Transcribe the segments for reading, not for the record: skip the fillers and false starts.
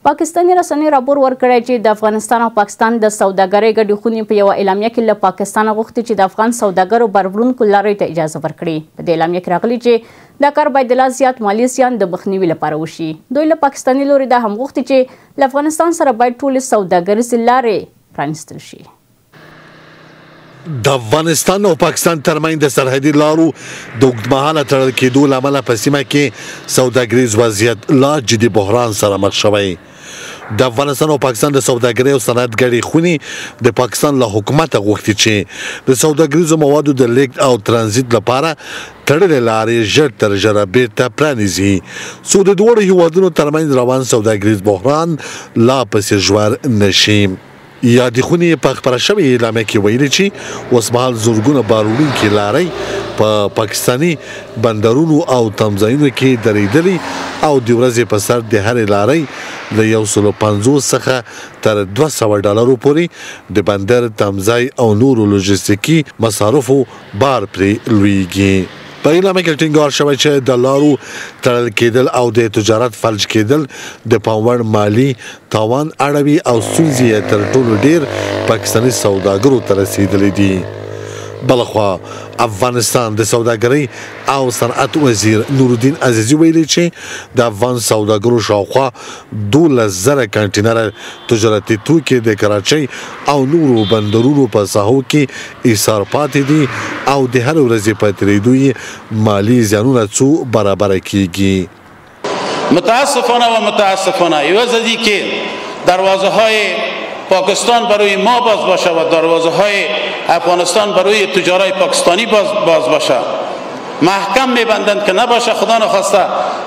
پاکستاني رسنیو راپور ورکړی چې د افغانستان او پاکستان د سوداګرۍ ګډې خونې په یوه اعلامیه کې له پاکستانه غوښتي چې د افغان سوداګرو بروړونکو لاریو ته اجازه ورکړي. په دې اعلامیه کې راغلي چې دا کار باید لا زیات مالي زیان د مخنیوي لپاره وشي. دوی له پاکستاني لوري دا هم غوښتي چې له افغانستان سره باید ټولې سوداګریزې لارې پرانیستل شي. د افغانستان او پاکستان ترمنځ د سرحدي لارو د اوږدمهاله تړل کېدو له امله په سیمه کې سوداګریز وضعیت لا جدي بحران سره مخ شوی. د افغانستان او پاکستان د سوداګرۍ او صنعت ګډې خونې د پاکستان له حکومته غوښتي چې د سوداګریزو موادو د لیږد او ترانزیت لپاره تړلې لارې ژر تر ژره بیرته پرانیزي څو د دواړو هیوادونو ترمنځ روان سوداګریز بحران لا پسې ژور نشي. یادې خونې په خپره شوې اعلامیه کې ویلي چې اوسمهال زرګونه باروړونکي لارۍ په پاکستاني بندرونو او تمځایونو کې درېدلي او د ورځې په سر د هرې لارۍ له 150 څخه تر $200 پورې د بندر تمځای او نورو لوجستیکي مصارفو بار پرې لویږي. په اعلامیه کې ټینګار شوی چې د لارو تړل کېدل او د تجارت فلج کېدل د پام وړ مالي تاوان اړوي او ستونزې یې تر ټولو ډېر پاکستاني سوداګرو ته رسېدلي دي. بلخوا افغانستان د سوداګرۍ او صنعت وزیر نورالدین عزیزي ویلي چې د افغان سوداګرو شاوخوا 12,000 کنټینره تجارتي توکي د کراچۍ او نورو بندرونو په ساحو کې ایثار پاتې دي او د هر ورځې په تېرېدو یې مالي زیانونه څو برابره کیږي. متاسفانه یوازې که دروازه های پاکستان برای ما باز باشه و دروازه های افغانستان برای تجارای پاکستانی باز باشه، محکم میبندند که نباشه خدا نخواسته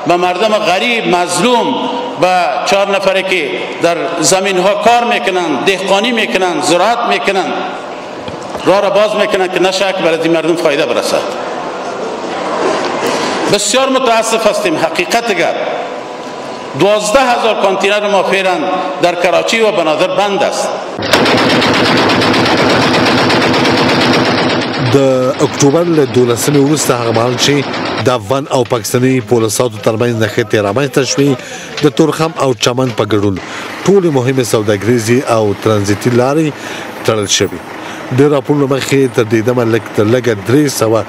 به مردم غریب مظلوم و 4 نفره که در زمین ها کار میکنند، دهقانی میکنند، زراعت میکنند راه را باز میکنند که نشه که برای مردم فایده برسد. بسیار متاسف هستیم. حقیقت اگر 12,000 کانتینر ما فعلا در کراچی و بنادر بند است. د اکتوبر له 12 وروسته هغه مهال چې د افغان او پاکستاني پولیسو ترمنځ نښتې رامنځته شوې د تورخم او چمن په ګډون ټولې مهمې سوداګریزې او ترانزیتي لارې تړل شوې. د راپورونو مخې تر دې دمه لږ تر لږه $300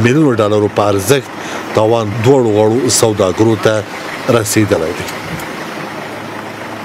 میلیونه په ارزښت تاوان دواړو غړو سوداګرو ته رسېدلی دی.